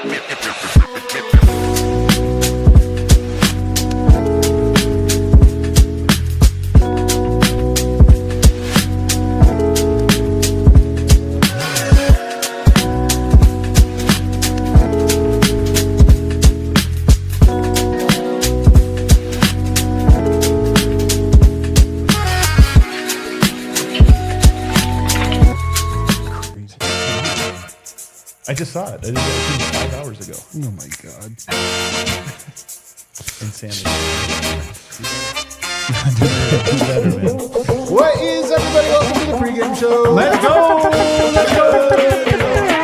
I just saw it. I did that 5 hours ago. Oh my God. Insanity. Do better, man. What is everybody? Welcome to the pregame show. Let's go! Let's go!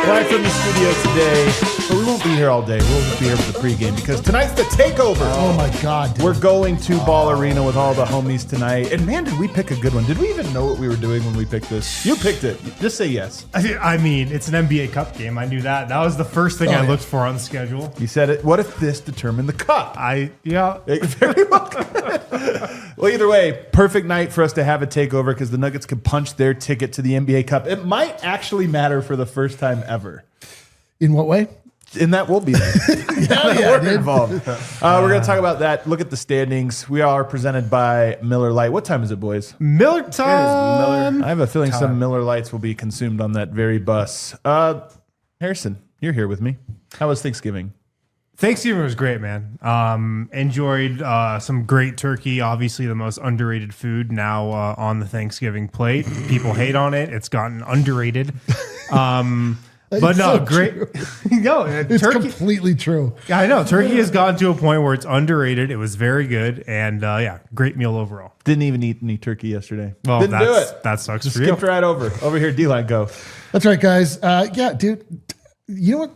Live from the studio today. But we won't be here all day. We'll just be here for the pregame because tonight's the takeover. Oh my God. Dude. We're going to Ball Arena with all the homies tonight. And man, did we pick a good one. Did we even know what we were doing when we picked this? You picked it. Just say yes. I mean, it's an NBA Cup game. I knew that. That was the first thing I looked for on the schedule. You said it. What if this determined the cup? Yeah. Very well. Well, either way, perfect night for us to have a takeover because the Nuggets can punch their ticket to the NBA Cup. It might actually matter for the first time ever. In what way? And that will be there. We're involved. We're going to talk about that. Look at the standings. We are presented by Miller Lite. What time is it, boys? Miller time. I have a feeling some Miller Lights will be consumed on that very bus. Harrison, you're here with me. How was Thanksgiving? Thanksgiving was great, man. Enjoyed some great turkey. Obviously, the most underrated food now on the Thanksgiving plate. People hate on it. It's gotten underrated. But no, so great. No, it's turkey, completely true. Yeah, I know. Turkey has gotten to a point where it's underrated. It was very good. And yeah, great meal overall. Didn't even eat any turkey yesterday. Well, Didn't do it. That sucks Just for you. skipped right over. Over here, D-Line, go. That's right, guys. Yeah, dude. You know what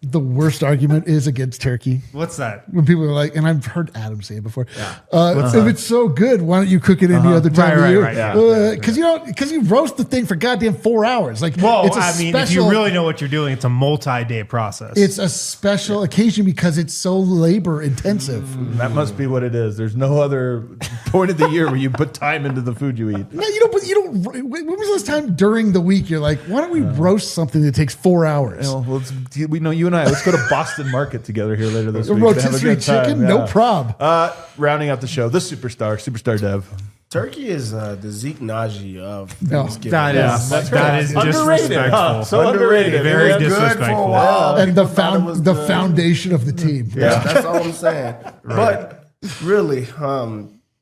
the worst argument is against turkey? What's that? When people are like, and I've heard Adam say it before. Yeah. If it's so good, why don't you cook it any other time of year? Right. Because you roast the thing for goddamn 4 hours. Like, well, it's if you really know what you're doing, it's a multi-day process. It's a special occasion because it's so labor intensive. That must be what it is. There's no other point of the year where you put time into the food you eat. No, you don't. But you don't. When was the last time during the week you're like, why don't we roast something that takes 4 hours? Well, we know you and I. Let's go to Boston Market together here later this week. Rotisserie chicken, no prob. Rounding out the show, the superstar Dev. Turkey is the Zeke Najee of Thanksgiving. That is disrespectful. Huh? So underrated. Very disrespectful. And the foundation of the team. Yeah, that's all I'm saying. But really,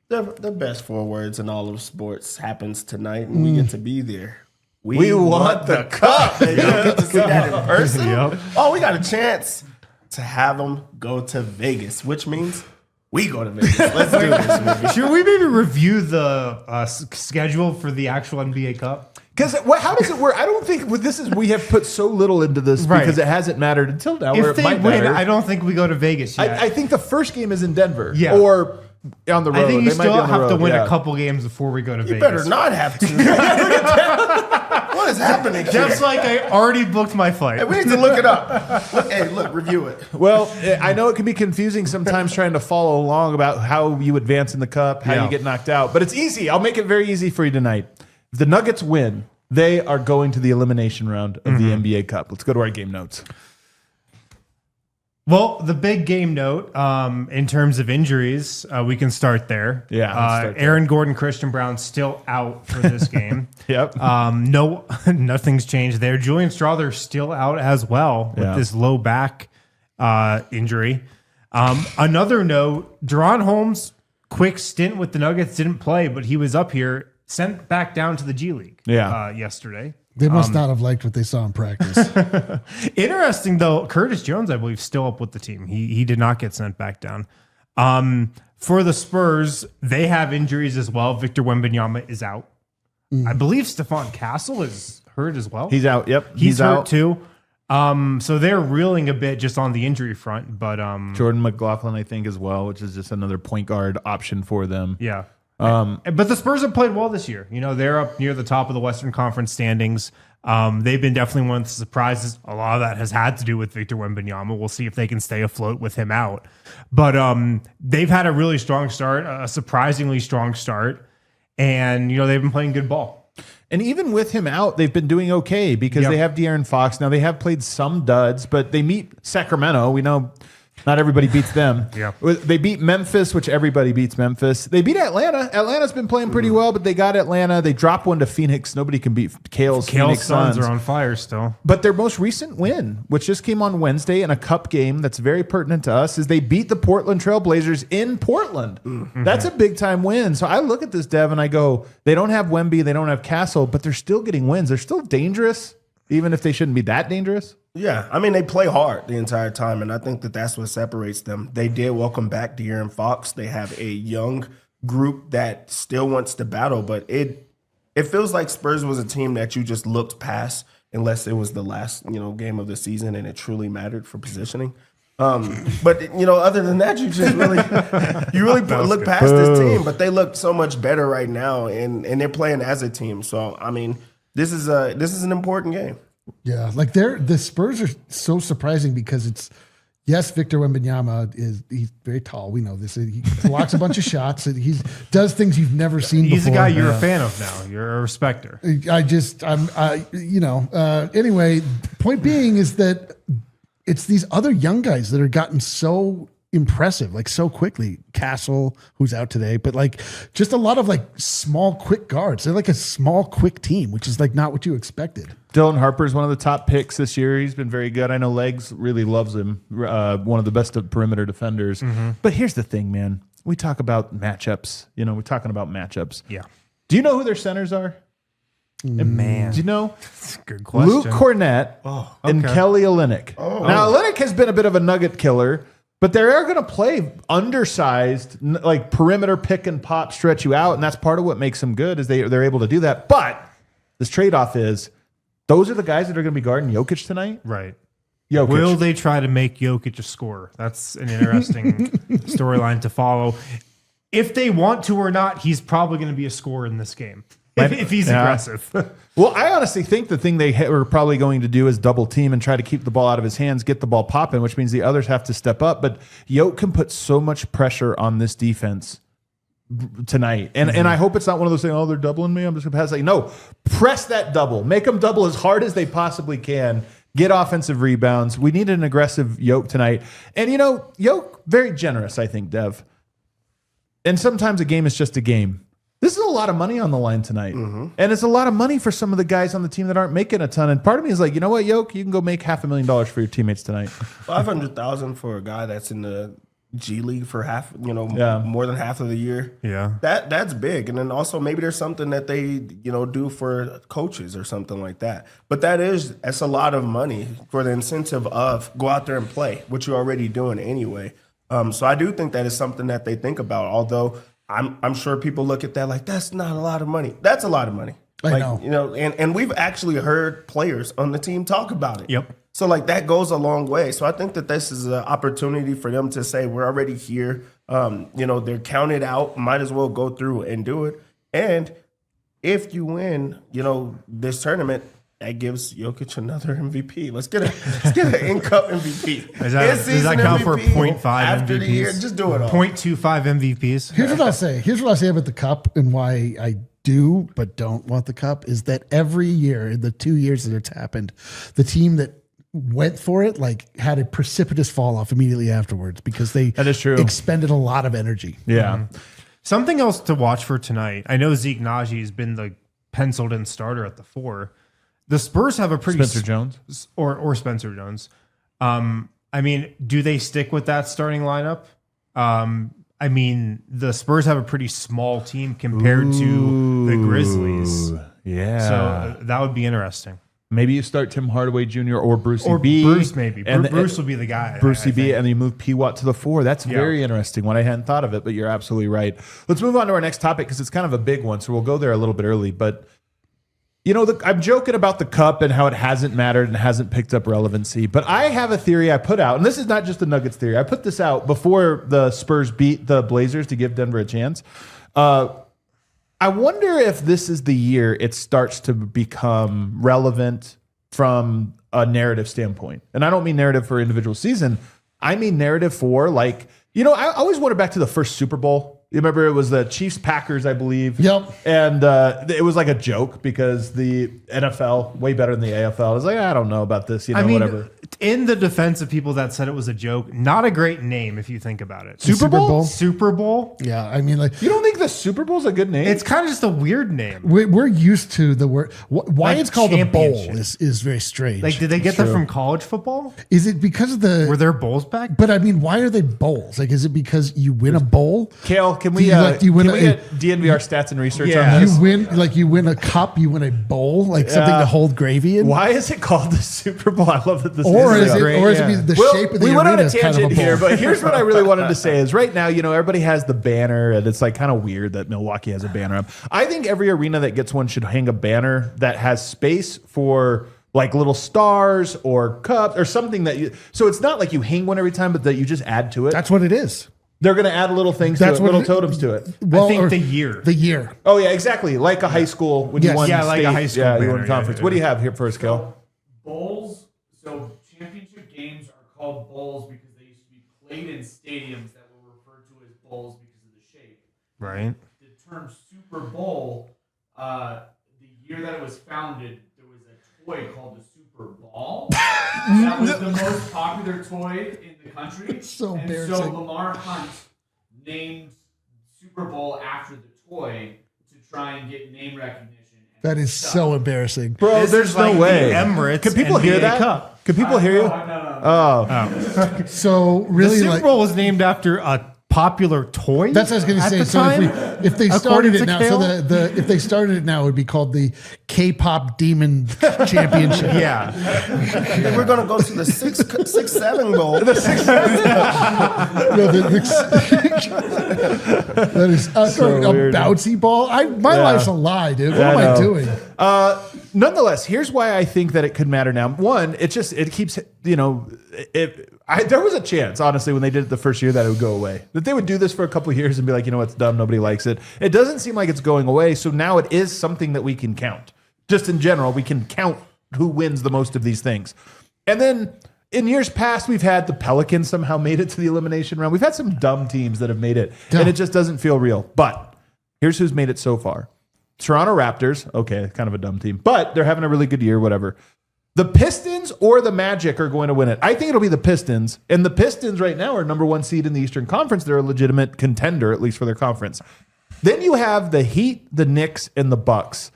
the best 4 words in all of sports happens tonight, and we get to be there. We want the cup. You get to see that in person. Yep. Oh, we got a chance to have them go to Vegas, which means we go to Vegas. Let's do this, movie. Should we maybe review the schedule for the actual NBA Cup? Because how does it work? I don't think we have put so little into this because it hasn't mattered until now. If they win, I don't think we go to Vegas yet. I think the first game is in Denver. Yeah. Or on the road. I think you They might still be on the have to road, win a couple games before we go to Vegas. You better not have to. What is happening? Just like I already booked my flight. Hey, we need to look it up. Look, review it. Well, I know it can be confusing sometimes trying to follow along about how you advance in the cup, how you get knocked out. But it's easy. I'll make it very easy for you tonight. If the Nuggets win, they are going to the elimination round of the NBA Cup. Let's go to our game notes. Well, the big game note in terms of injuries, we can start there. Yeah, let's start there. Aaron Gordon, Christian Brown still out for this game. Yep. No, nothing's changed there. Julian Strawther still out as well with this low back injury. Another note: Deron Holmes, quick stint with the Nuggets, didn't play, but he was up here, sent back down to the G League. Yesterday. They must not have liked what they saw in practice. Interesting, though, Curtis Jones, I believe, still up with the team. He did not get sent back down. For the Spurs, they have injuries as well. Victor Wembanyama is out. I believe Stephon Castle is hurt as well. He's out. Yep. He's hurt out too. So they're reeling a bit just on the injury front. But Jordan McLaughlin, I think, as well, which is just another point guard option for them. Yeah. But the Spurs have played well this year. You know, they're up near the top of the Western Conference standings. They've been definitely one of the surprises. A lot of that has had to do with Victor Wembanyama. We'll see if they can stay afloat with him out. But they've had a really strong start, a surprisingly strong start. And, you know, they've been playing good ball. And even with him out, they've been doing okay because they have De'Aaron Fox. Now, they have played some duds, but they meet Sacramento. We know not everybody beats them. They beat Memphis, which everybody beats Memphis. They beat Atlanta. Atlanta's been playing pretty well, but they got Atlanta. They dropped one to Phoenix. Nobody can beat Kale's Phoenix Suns. Are on fire still. But their most recent win, which just came on Wednesday in a cup game that's very pertinent to us, is they beat the Portland Trail Blazers in Portland. That's a big-time win. So I look at this, Dev, and I go, they don't have Wemby, they don't have Castle, but they're still getting wins. They're still dangerous, even if they shouldn't be that dangerous. Yeah, I mean, they play hard the entire time, and I think that that's what separates them. They did welcome back De'Aaron Fox. They have a young group that still wants to battle, but it feels like Spurs was a team that you just looked past unless it was the last game of the season and it truly mattered for positioning. But other than that, you just really look past this team. But they look so much better right now, and they're playing as a team. So I mean, this is an important game. Yeah, like the Spurs are so surprising because it's Victor Wembanyama he's very tall. We know this. He blocks a bunch of shots. And he does things you've never seen before. He's a guy you're a fan of now. You're a respecter. Anyway, point being is that it's these other young guys that are gotten so impressive, like so quickly. Castle, who's out today, but like just a lot of like small, quick guards. They're like a small, quick team, which is like not what you expected. Dylan Harper's one of the top picks this year. He's been very good. I know Legs really loves him. One of the best perimeter defenders. But here's the thing, man. We talk about matchups. We're talking about matchups. Yeah. Do you know who their centers are? Man. Do you know? That's a good question. Luke Cornett and Kelly Olynyk. Now, Olynyk has been a bit of a nugget killer, but they are going to play undersized, like perimeter pick and pop, stretch you out, and that's part of what makes them good is they're able to do that. But this trade-off is those are the guys that are going to be guarding Jokic tonight. Right. Jokic. Will they try to make Jokic a scorer? That's an interesting storyline to follow. If they want to or not, he's probably going to be a scorer in this game. If he's aggressive. Well, I honestly think the thing they were probably going to do is double team and try to keep the ball out of his hands, get the ball popping, which means the others have to step up. But Jokic can put so much pressure on this defense tonight. And I hope it's not one of those things, they're doubling me, I'm just going to pass. Like, no, press that double. Make them double as hard as they possibly can. Get offensive rebounds. We need an aggressive Jokic tonight. And, Jokic, very generous, I think, Dev. And sometimes a game is just a game. This is a lot of money on the line tonight. And it's a lot of money for some of the guys on the team that aren't making a ton. And part of me is like, you know what, Jokic, you can go make $500,000 for your teammates tonight. $500,000 for a guy that's in the G League for more than half of the year. Yeah. That's big. And then also maybe there's something that they, do for coaches or something like that. But that's a lot of money for the incentive of go out there and play, which you're already doing anyway. So I do think that is something that they think about, although I'm sure people look at that like, that's not a lot of money. That's a lot of money. I know. And we've actually heard players on the team talk about it. Yep. So like that goes a long way. So I think that this is an opportunity for them to say, we're already here. They're counted out. Might as well go through and do it. And if you win, this tournament, that gives Jokic another MVP. Let's get an in-cup MVP. Does that count for 0.5 after MVPs? The year? Just do it all. 0.25 MVPs. Here's what I'll say. Here's what I'll say about the cup and why I do but don't want the cup is that every year in the 2 years that it's happened, the team that went for it had a precipitous fall off immediately afterwards because they that is true. Expended a lot of energy. Yeah. Something else to watch for tonight. I know Zeke Naji has been the penciled in starter at the 4. The Spurs have a pretty Spencer Jones or Spencer Jones. Do they stick with that starting lineup? The Spurs have a pretty small team compared to the Grizzlies. Yeah. So that would be interesting. Maybe you start Tim Hardaway Jr. or Brucey or B. Bruce maybe. Bruce will be the guy. Brucey B. And then you move P. Watt to the 4. That's very interesting. One I hadn't thought of it, but you're absolutely right. Let's move on to our next topic because it's kind of a big one. So we'll go there a little bit early. But I'm joking about the cup and how it hasn't mattered and hasn't picked up relevancy. But I have a theory I put out, and this is not just the Nuggets theory. I put this out before the Spurs beat the Blazers to give Denver a chance. I wonder if this is the year it starts to become relevant from a narrative standpoint. And I don't mean narrative for individual season. I mean narrative for I always went back to the first Super Bowl. You remember it was the Chiefs Packers, I believe. Yep. And it was like a joke because the NFL way better than the AFL. I was like, I don't know about this, whatever. In the defense of people that said it was a joke, not a great name if you think about it. Super Bowl? Super Bowl. Yeah, I mean, like You don't think the Super Bowl's a good name? It's kind of just a weird name. we're used to the word. Why Like it's called a bowl championship. is very strange. Like, did they get that from college football? Is it because of the? Were there bowls back? But I mean, why are they bowls? Like, is it because you win a bowl? Kale, can we, Do you win can we get DNVR stats and research Yeah. on this? You win a cup, you win a bowl, like something to hold gravy in. Why is it called the Super Bowl? I love that this Or is it? great, Or is yeah. it the Well, shape of the we went on arena a is kind of tangent a bowl? here, but here's what I really wanted to say is right now, everybody has the banner, and it's like kind of weird that Milwaukee has a banner up. I think every arena that gets one should hang a banner that has space for like little stars or cups or something so it's not like you hang one every time, but that you just add to it. That's what it is. They're going to add little things to it, little totems to it. Well, I think or the year. The year. Oh yeah, exactly. Like a high school when you Yes. won Yeah, like a state, high school you banner, won conference. yeah. What do you have here first, Kel? Bowls, so championship games are called bowls because they used to be played in stadiums that were referred to as bowls because of the shape. Right. The term Super Bowl, the year that it was founded, there was a toy called the Super Ball. That was the most popular toy in the country. So and so embarrassing. Lamar Hunt named Super Bowl after the toy to try and get name recognition. And That is stuff. so embarrassing. Bro, This there's is no like way. the Emirates Can people NBA hear that? Cup. Can people hear you? No. Oh, So The really, Super like Bowl was named after a popular toy. that's what I was going to at say. the So time? if they According started it to now, Kale? so the if they started it now, it would be called the K-pop Demon Championship. Yeah. Then we're gonna go to the 6-7 bowl. No, that is a weird. bouncy ball. My life's a lie, dude. What am I know. doing? Nonetheless, here's why I think that it could matter now. One, it keeps, there was a chance, honestly, when they did it the first year that it would go away. That they would do this for a couple of years and be like, it's dumb, nobody likes it. It doesn't seem like it's going away, so now it is something that we can count. Just in general, we can count who wins the most of these things. And then in years past, we've had the Pelicans somehow made it to the elimination round. We've had some dumb teams that have made it, and it just doesn't feel real. But here's who's made it so far. Toronto Raptors, okay, kind of a dumb team, but they're having a really good year, whatever. The Pistons or the Magic are going to win it. I think it'll be the Pistons, and the Pistons right now are number 1 seed in the Eastern Conference. They're a legitimate contender, at least for their conference. Then you have the Heat, the Knicks, and the Bucks.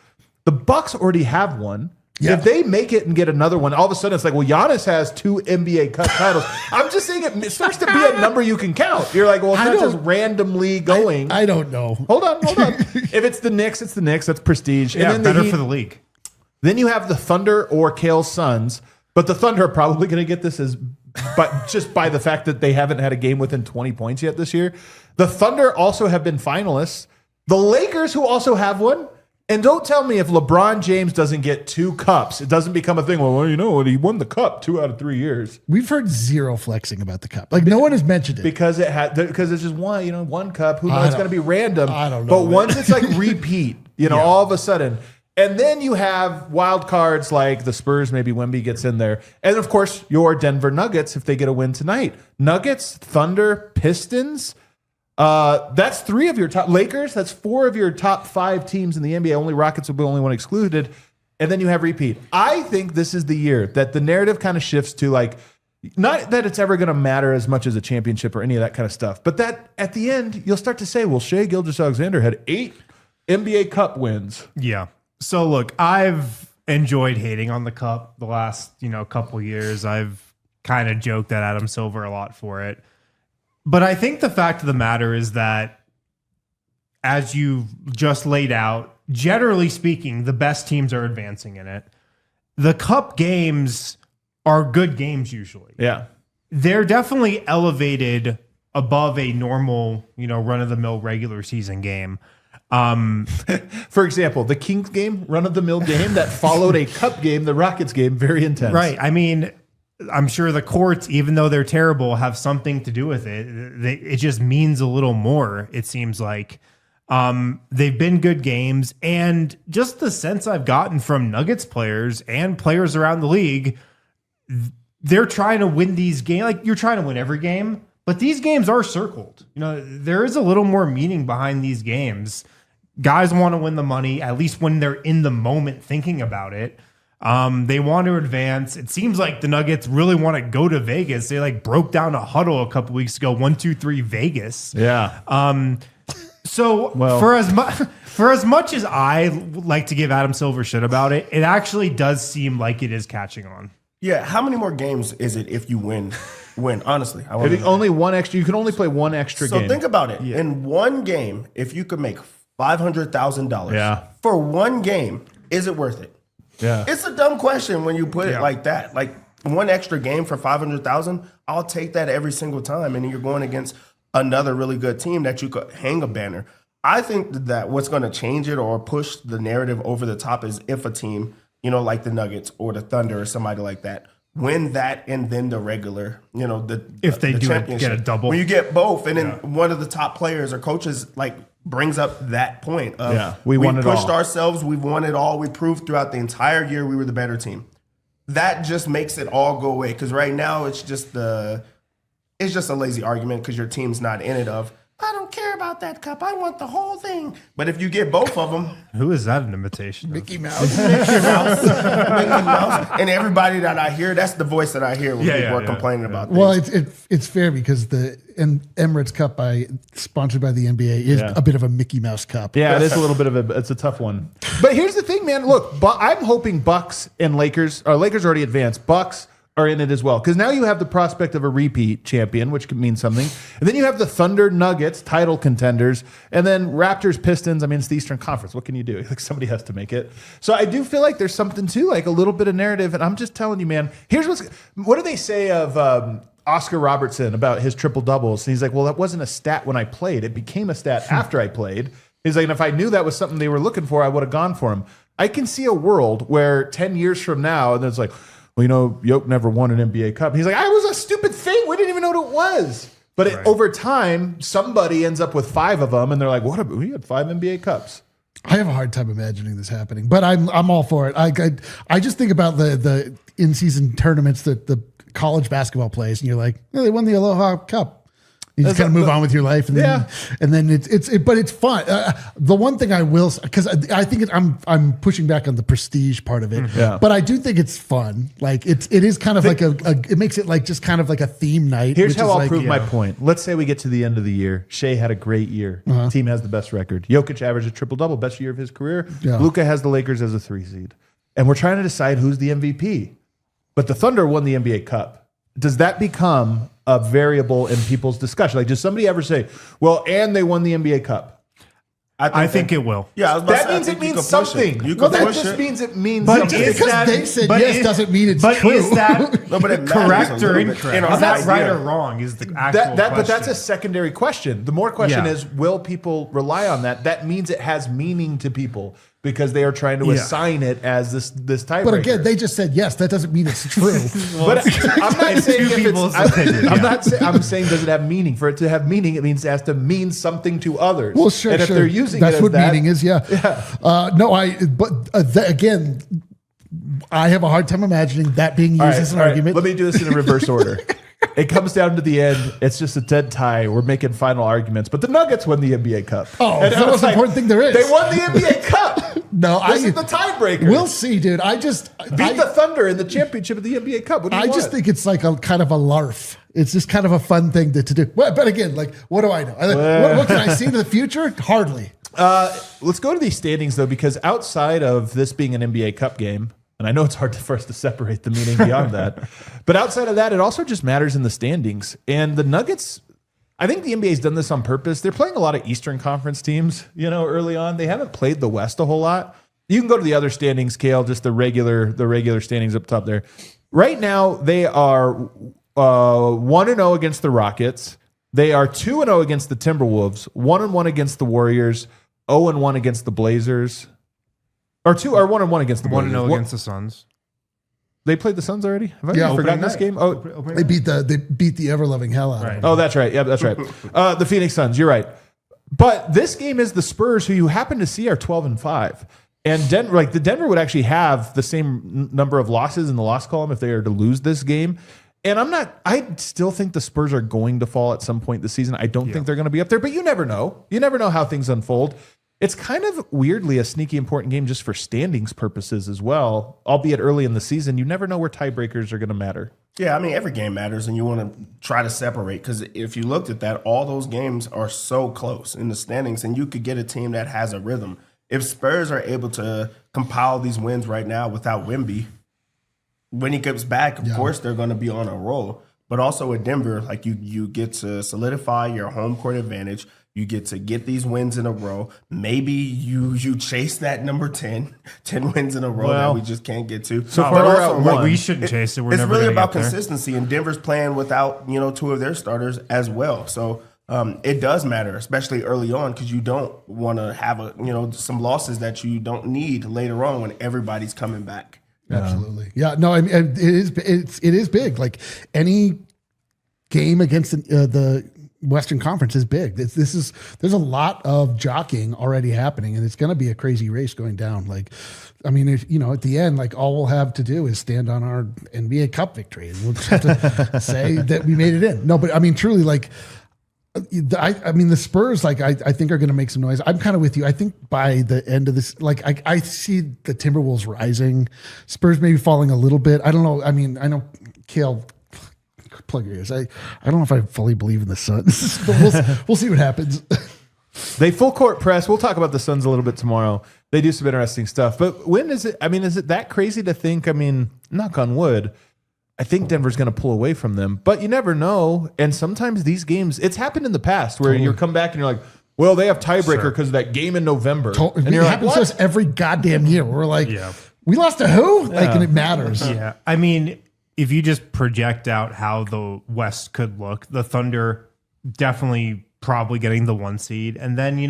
The Bucks already have one. Yeah. If they make it and get another one, all of a sudden it's like, well, Giannis has 2 NBA Cup titles. I'm just saying it starts to be a number you can count. You're like, well, it's not just randomly going. I don't know. Hold on. If it's the Knicks, it's the Knicks. That's prestige. Yeah, and then better Heat, for the league. Then you have the Thunder or Kale's Suns, but the Thunder are probably going to get this but just by the fact that they haven't had a game within 20 points yet this year. The Thunder also have been finalists. The Lakers, who also have one. And don't tell me if LeBron James doesn't get 2 cups, it doesn't become a thing. Well, he won the cup 2 out of 3 years. We've heard zero flexing about the cup. Like no one has mentioned it. Because it's just one cup. Who knows? It's going to be random. I don't know, But man. once it's like repeat, all of a sudden. And then you have wild cards like the Spurs, maybe Wemby gets in there. And of course, your Denver Nuggets, if they get a win tonight. Nuggets, Thunder, Pistons. That's 3 of your top Lakers. That's 4 of your top 5 teams in the NBA. Only Rockets will be the only one excluded. And then you have repeat. I think this is the year that the narrative kind of shifts to like, not that it's ever going to matter as much as a championship or any of that kind of stuff, but that at the end, you'll start to say, well, Shai Gilgeous-Alexander had 8 NBA Cup wins. Yeah. So look, I've enjoyed hating on the cup the last, couple years. I've kind of joked at Adam Silver a lot for it. But I think the fact of the matter is that, as you just laid out, generally speaking, the best teams are advancing in it. The cup games are good games usually. Yeah. They're definitely elevated above a normal, run-of-the-mill regular season game. For example, the Kings game, run-of-the-mill game that followed a cup game, the Rockets game, very intense. Right. I mean, I'm sure the courts, even though they're terrible, have something to do with it. It just means a little more, it seems like. They've been good games. And just the sense I've gotten from Nuggets players and players around the league, they're trying to win these games. Like, you're trying to win every game, But these games are circled. There is a little more meaning behind these games. Guys want to win the money, at least when they're in the moment thinking about it. They want to advance. It seems like the Nuggets really want to go to Vegas. They broke down a huddle a couple weeks ago, 1, 2, 3 Vegas. Yeah. For as much as I like to give Adam Silver shit about it, it actually does seem like it is catching on. Yeah, how many more games is it if you win? Honestly, I think only one extra. You can only play one extra game. So think about it. Yeah. In one game, if you could make $500,000 for one game, is it worth it? Yeah, it's a dumb question when you put it like that. Like one extra game for $500,000, I'll take that every single time. And you're going against another really good team that you could hang a banner. I think that what's going to change it or push the narrative over the top is if a team, like the Nuggets or the Thunder or somebody like that, win that and then the regular, if they the do championship. Get a double. When you get both, and then one of the top players or coaches brings up that point of we pushed ourselves, we've won it all, we proved throughout the entire year we were the better team. That just makes it all go away because right now it's just a lazy argument because your team's not in it of I don't care about that cup. I want the whole thing. But if you get both of them. Who is that an imitation? Mickey Mouse. Mickey Mouse. And everybody that I hear, that's the voice that I hear when people are complaining about things. Well, it's fair because the Emirates Cup sponsored by the NBA is a bit of a Mickey Mouse Cup. Yeah, it is a little bit of it's a tough one. But here's the thing, man. Look, I'm hoping Bucks and Lakers already advanced. Bucks are in it as well. Because now you have the prospect of a repeat champion, which could mean something. And then you have the Thunder Nuggets, title contenders. And then Raptors Pistons. I mean, it's the Eastern Conference. What can you do? Somebody has to make it. So I do feel like there's something to a little bit of narrative. And I'm just telling you, man, here's what do they say of Oscar Robertson about his triple doubles? And he's like, well, that wasn't a stat when I played. It became a stat after I played. He's like, and if I knew that was something they were looking for, I would have gone for him. I can see a world where 10 years from now, and it's like, well, Jokic never won an NBA Cup. He's like, I was a stupid thing. We didn't even know what it was. But over time, somebody ends up with 5 of them, and they're like, "What? We had 5 NBA Cups." I have a hard time imagining this happening, but I'm all for it. I just think about the in-season tournaments that the college basketball plays, and you're like, they won the Aloha Cup. You just kind of move on with your life, and then but it's fun. The one thing I will, because I think I'm pushing back on the prestige part of it, but I do think it's fun. Like it is kind of it makes it just kind of like a theme night. Here's how I'll prove my point. Let's say we get to the end of the year. Shea had a great year. Team has the best record. Jokic averaged a triple double, best year of his career. Luka has the Lakers as a 3 seed, and we're trying to decide who's the MVP. But the Thunder won the NBA Cup. Does that become a variable in people's discussion? Does somebody ever say, well, and they won the NBA Cup? I think it will. Yeah, that means it means something. That just means it means something. But just because they said yes doesn't mean it's true. But is that correct or incorrect? Is that right or wrong is the actual question. But that's a secondary question. The more question is, will people rely on that? That means it has meaning to people because they are trying to assign it as this tiebreaker. But again, they just said yes. That doesn't mean it's true. But I'm not saying if it's. I'm saying does it have meaning? For it to have meaning, it has to mean something to others. Well, sure. And if they're using that's it as what that, meaning is. Again, I have a hard time imagining that being used as an argument. Let me do this in a reverse order. It comes down to the end. It's just a dead tie. We're making final arguments. But the Nuggets won the NBA Cup. Oh, that's the most important thing there is. They won the NBA Cup. This is the tiebreaker. We'll see, dude. Beat the Thunder in the championship of the NBA Cup. What do you want? just think it's like a kind of a larf. It's just kind of a fun thing to do. Well, but again, what do I know? What can I see into the future? Hardly. Let's go to these standings, though, because outside of this being an NBA Cup game, and I know it's hard for us to separate the meaning beyond that, but outside of that, it also just matters in the standings. And the Nuggets, I think the NBA's done this on purpose. They're playing a lot of Eastern Conference teams, early on. They haven't played the West a whole lot. You can go to the other standings scale, just the regular standings up top there. Right now, they are 1-0 against the Rockets. They are 2-0 against the Timberwolves, 1-1 against the Warriors, 0-1 against the Blazers. Or 1-1 against the Blazers. 1-0 against the Suns. They played the Suns already? Have I forgotten this game? Oh, they beat the ever loving hell out of them. Oh, that's right. Yeah, that's right. The Phoenix Suns. You're right. But this game is the Spurs, who you happen to see are 12-5, and Denver would actually have the same number of losses in the loss column if they are to lose this game. And I still think the Spurs are going to fall at some point this season. I don't think they're going to be up there, but you never know. You never know how things unfold. It's kind of weirdly a sneaky important game just for standings purposes as well, albeit early in the season. You never know where tiebreakers are going to matter. Yeah, I mean, every game matters, and you want to try to separate because if you looked at that, all those games are so close in the standings, and you could get a team that has a rhythm. If Spurs are able to compile these wins right now without Wemby, when he comes back, of course, they're going to be on a roll. But also with Denver, like you get to solidify your home court advantage. You get to get these wins in a row. Maybe you chase that number 10 wins in a row that we just can't get to. So far we're at one. We shouldn't chase it. We're it's never really gonna about get there. consistency, and Denver's playing without 2 of their starters as well. So it does matter, especially early on, because you don't want to have some losses that you don't need later on when everybody's coming back. Absolutely. Yeah. No, I mean, it is big. Like any game against the Western Conference is big. There's a lot of jockeying already happening, and it's going to be a crazy race going down. Like, I mean, if, at the end, like all we'll have to do is stand on our NBA Cup victory, and we'll just have to say that we made it in. No, but I mean, truly, like, I mean, the Spurs, like, I think are going to make some noise. I'm kind of with you. I think by the end of this, like, I see the Timberwolves rising, Spurs maybe falling a little bit. I don't know. I mean, I know Kale. Plug your ears. I don't know if I fully believe in the Suns, but we'll see what happens. They full court press. We'll talk about the Suns a little bit tomorrow. They do some interesting stuff. But when is it? I mean, is it that crazy to think? I mean, knock on wood, I think Denver's going to pull away from them, but you never know. And sometimes these games, it's happened in the past where you come back and you're like, well, they have tiebreaker because of that game in November. And it happens to us every goddamn year. We're like, we lost to who? Like, and it matters. Yeah. I mean, if you just project out how the West could look, the Thunder definitely probably getting the 1 seed. And then, you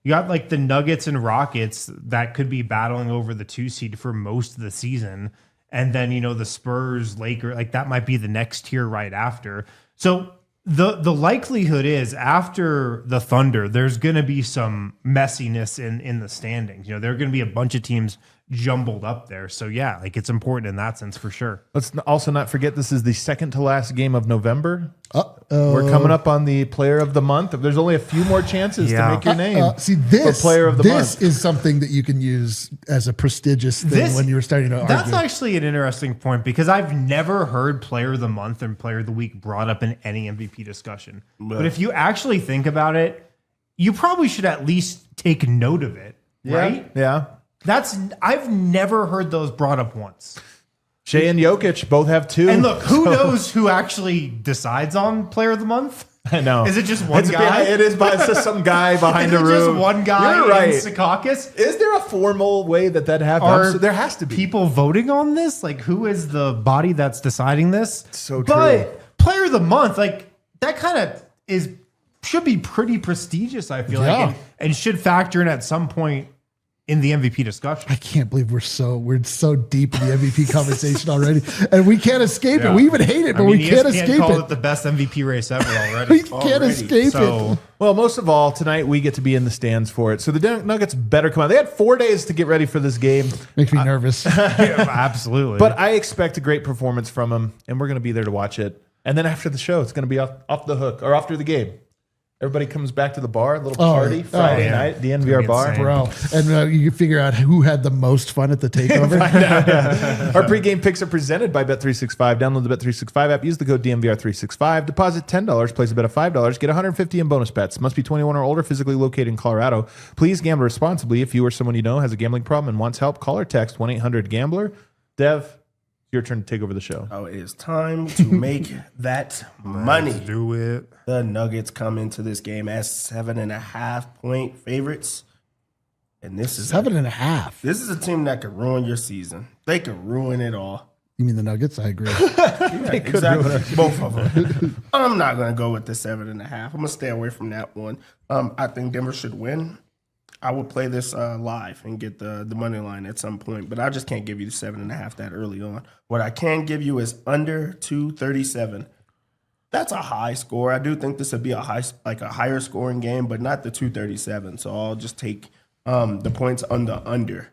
got like the Nuggets and Rockets that could be battling over the 2 seed for most of the season. And then, the Spurs, Lakers, like that might be the next tier right after. So the likelihood is after the Thunder, there's going to be some messiness in the standings. There are going to be a bunch of teams jumbled up there. So yeah, like it's important in that sense for sure. Let's also not forget this is the second to last game of November. We're coming up on the player of the month. There's only a few more chances to make your name. See, this player of the month is something that you can use as a prestigious thing when you were starting to argue. That's actually an interesting point because I've never heard player of the month and player of the week brought up in any MVP discussion. But if you actually think about it, you probably should at least take note of it, right? Yeah. I've never heard those brought up once. Shea and Jokic both have 2. And look, who knows who actually decides on player of the month? I know. Is it just one guy? It is it's just some guy behind a room. Just one guy You're right. in Secaucus? Is there a formal way that happens? There has to be. People voting on this? Like, who is the body that's deciding this? So true. But player of the month, like, that kind of should be pretty prestigious, I feel like, and should factor in at some point in the MVP discussion. I can't believe we're so deep in the MVP conversation already, and we can't escape it. We even hate it, but we can't escape call it. it the best MVP race ever already. We can't escape it. Well, most of all, tonight we get to be in the stands for it. So the Nuggets better come out. They had 4 days to get ready for this game. Makes me nervous. Yeah, absolutely. But I expect a great performance from them, and we're going to be there to watch it. And then after the show, it's going to be off the hook or after the game. Everybody comes back to the bar, a little party Friday night, DNVR bar. Bro. And you can figure out who had the most fun at the takeover. Our pregame picks are presented by Bet365. Download the Bet365 app. Use the code DNVR365. Deposit $10. Place a bet of $5. Get $150 in bonus bets. Must be 21 or older, physically located in Colorado. Please gamble responsibly. If you or someone you know has a gambling problem and wants help, call or text 1-800-GAMBLER. Dev, your turn to take over the show. Oh, it is time to make that money. Let's do it. The Nuggets come into this game as 7.5 point favorites. And this is 7.5. This is a team that could ruin your season. They could ruin it all. You mean the Nuggets? I agree. Exactly. Both of them. I'm not going to go with the 7.5. I'm going to stay away from that one. I think Denver should win. I will play this live and get the money line at some point, but I just can't give you the 7.5 that early on. What I can give you is under 237. That's a high score. I do think this would be a higher scoring game, but not the 237. So I'll just take the points on the under.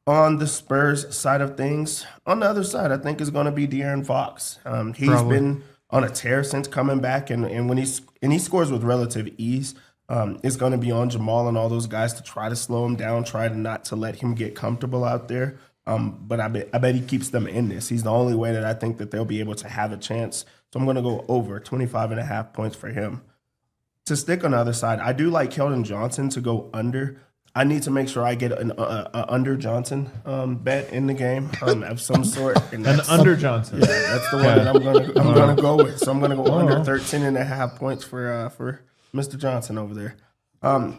on the Spurs side of things. On the other side, I think is going to be De'Aaron Fox. He's been on a tear since coming back, and when he scores with relative ease. It's going to be on Jamal and all those guys to try to slow him down, try to not to let him get comfortable out there. But I bet he keeps them in this. He's the only way that I think that they'll be able to have a chance. So I'm going to go over 25.5 points for him. To stick on the other side, I do like Keldon Johnson to go under. I need to make sure I get an under Johnson bet in the game of some sort. And An under Johnson. Yeah, that's the one that I'm gonna go with. So I'm gonna go under 13.5 points for Mr. Johnson over there.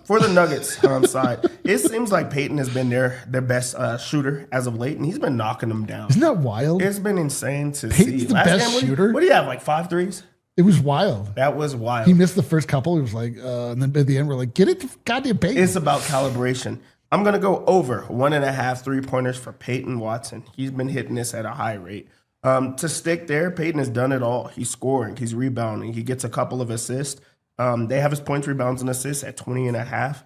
For the Nuggets side, it seems like Peyton has been their best shooter as of late, and he's been knocking them down. Isn't that wild? It's been insane to Peyton's see. the best shooter? What do you have, like 5 threes? It was wild. That was wild. He missed the first couple. He was like, and then at the end, we're like, get it to goddamn Peyton. It's about calibration. I'm going to go over 1.5 3-pointers for Peyton Watson. He's been hitting this at a high rate. To stick there, Peyton has done it all. He's scoring. He's rebounding. He gets a couple of assists. They have his points, rebounds, and assists at 20.5.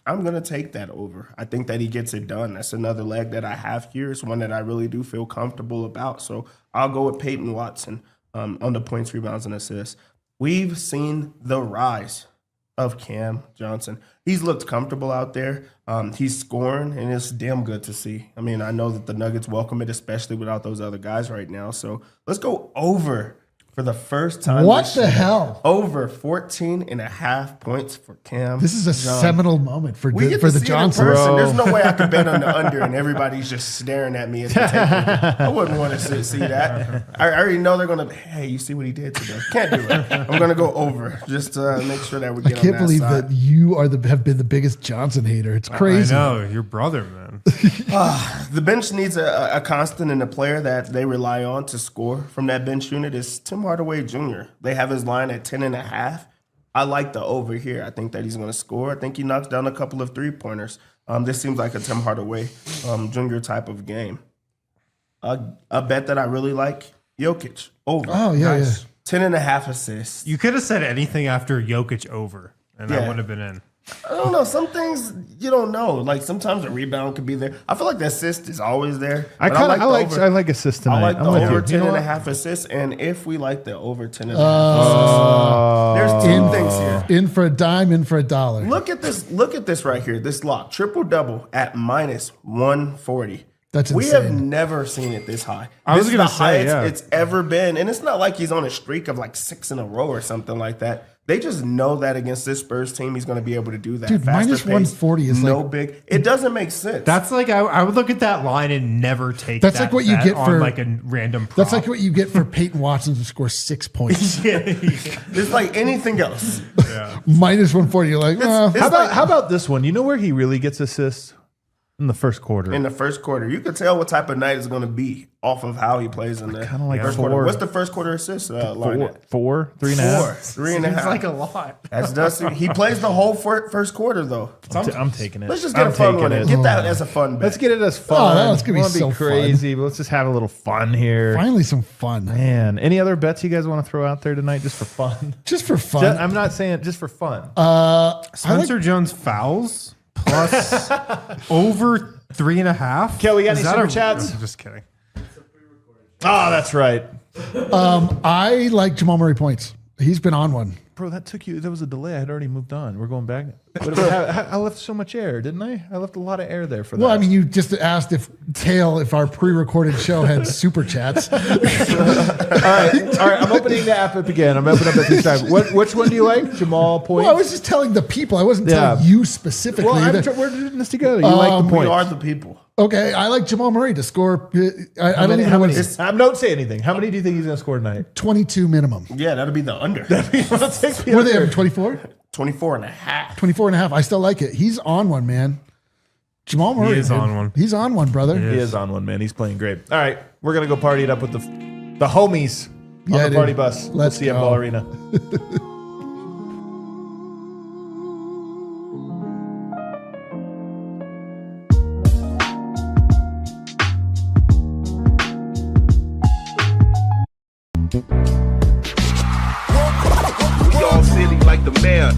I'm going to take that over. I think that he gets it done. That's another leg that I have here. It's one that I really do feel comfortable about. So I'll go with Peyton Watson on the points, rebounds, and assists. We've seen the rise of Cam Johnson. He's looked comfortable out there. He's scoring, and it's damn good to see. I mean, I know that the Nuggets welcome it, especially without those other guys right now. So let's go over for the first time. What the hell? Over 14.5 points for Cam. This is a seminal moment for We get the to see Johnson. it in person. There's no way I could bet on the under and everybody's just staring at me at the table. I wouldn't want to see that. I already know they're going to, hey, you see what he did today. Can't do it. I'm going to go over just to make sure that we get I can't on that believe side. that you have been the biggest Johnson hater. It's crazy. I know, your brother, man. The bench needs a constant and a player that they rely on to score from that bench unit is Tim Hardaway Jr. They have his line at 10.5. I like the over here. I think that he's going to score. I think he knocks down a couple of 3-pointers. This seems like a Tim Hardaway Jr. type of game. A bet that I really like, Jokic, over. Oh, yeah, yeah. 10.5 assists. You could have said anything after Jokic over, and I Yeah. would have been in. I don't know. Some things you don't know. Like sometimes a rebound could be there. I feel like the assist is always there. I but like assist tonight. I like the I'm with over you. 10.5 assists, and if we like the over 10.5 assists, there's two things here. In for a dime, in for a dollar. Look at this. Look at this right here. This lock, triple double at -140. That's We insane. have never seen it this high. I was This is gonna the say, highest yeah. it's ever been, and it's not like he's on a streak of like 6 in a row or something like that. They just know that against this Spurs team, he's going to be able to do that. Dude, Faster minus pace, 140 is no like- big. It doesn't make sense. That's like I would look at that line and never take. That's that like what you bet get on for- like a random. Prop. That's like what you get for Peyton Watson to score 6 points. It's like anything else. Minus 140. You're like, well, How about this one? You know where he really gets assists? In the first quarter. In the first quarter, you can tell what type of night it's going to be off of how he plays in the Kinda like first four. quarter. What's the first quarter assist line at? 4, 3.5. 3.5. It's like a lot. That's Dusty. He plays the whole first quarter though. I'm taking it. Let's just get I'm a fun taking one. it. Get that as a fun bet. Let's get it as fun. that's gonna be Wanna so crazy, but let's just have a little fun here. finally some fun. Man, any other bets you guys want to throw out there tonight just for fun? Just for fun. I'm not saying just for fun. Spencer Jones fouls plus over 3.5. Kel, we got Is any that super chats? I'm just kidding. Oh, that's right. I like Jamal Murray points. He's been on one. Bro, that was a delay. I had already moved on. We're going back. I left so much air, didn't I? I left a lot of air there for that. Well, I mean, you just asked if our pre-recorded show had super chats. all right. I'm opening the app up again. I'm opening up at this time. Which one do you like? Jamal points? Well, I was just telling the people. I wasn't telling you specifically. Well, that- we're doing this together. You like the We points. are the people. okay, I like Jamal Murray to score. I don't even know what it is. Don't say anything. How many do you think he's going to score tonight? 22 minimum. Yeah, that'll be the under. I'll take the What are they under. having, 24? 24.5. 24 and a half. I still like it. He's on one, man. Jamal Murray. is man. on one. He's on one, brother. He is on one, man. He's playing great. All right, we're gonna go party it up with the homies on Yeah, the dude. party bus. We'll Let's see you at go. Ball Arena. We all city like the mayor.